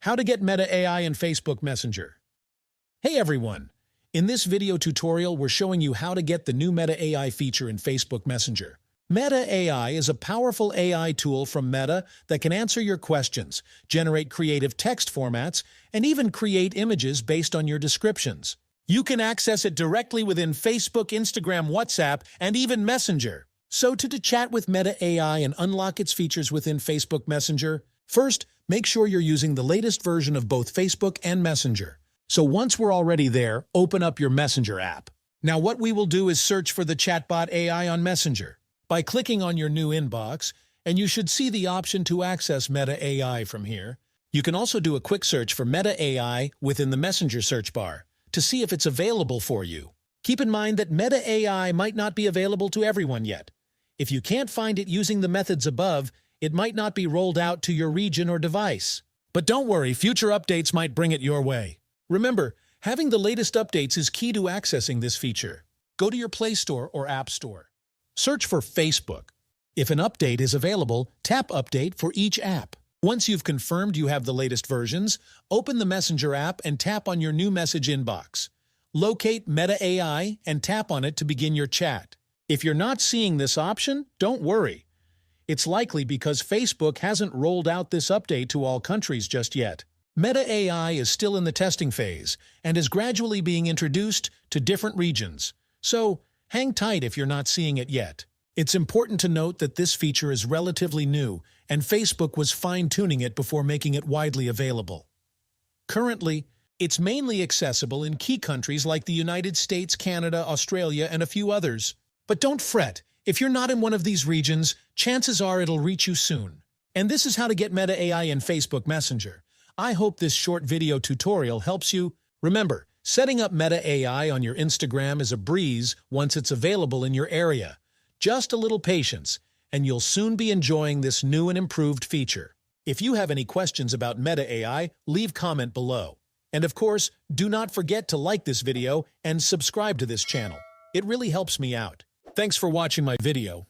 How to get Meta AI in Facebook Messenger. Hey everyone! In this video tutorial, we're showing you how to get the new Meta AI feature in Facebook Messenger. Meta AI is a powerful AI tool from Meta that can answer your questions, generate creative text formats, and even create images based on your descriptions. You can access it directly within Facebook, Instagram, WhatsApp, and even Messenger. So to chat with Meta AI and unlock its features within Facebook Messenger, first, make sure you're using the latest version of both Facebook and Messenger. So once we're already there, open up your Messenger app. Now what we will do is search for the chatbot AI on Messenger by clicking on your new inbox, and you should see the option to access Meta AI from here. You can also do a quick search for Meta AI within the Messenger search bar to see if it's available for you. Keep in mind that Meta AI might not be available to everyone yet. If you can't find it using the methods above, it might not be rolled out to your region or device. But don't worry, future updates might bring it your way. Remember, having the latest updates is key to accessing this feature. Go to your Play Store or App Store. Search for Facebook. If an update is available, tap Update for each app. Once you've confirmed you have the latest versions, open the Messenger app and tap on your new message inbox. Locate Meta AI and tap on it to begin your chat. If you're not seeing this option, don't worry. It's likely because Facebook hasn't rolled out this update to all countries just yet. Meta AI is still in the testing phase and is gradually being introduced to different regions. So, hang tight if you're not seeing it yet. It's important to note that this feature is relatively new, and Facebook was fine-tuning it before making it widely available. Currently, it's mainly accessible in key countries like the United States, Canada, Australia, and a few others. But don't fret. If you're not in one of these regions, chances are it'll reach you soon. And this is how to get Meta AI in Facebook Messenger. I hope this short video tutorial helps you. Remember, setting up Meta AI on your Instagram is a breeze once it's available in your area. Just a little patience, and you'll soon be enjoying this new and improved feature. If you have any questions about Meta AI, leave comment below. And of course, do not forget to like this video and subscribe to this channel. It really helps me out. Thanks for watching my video.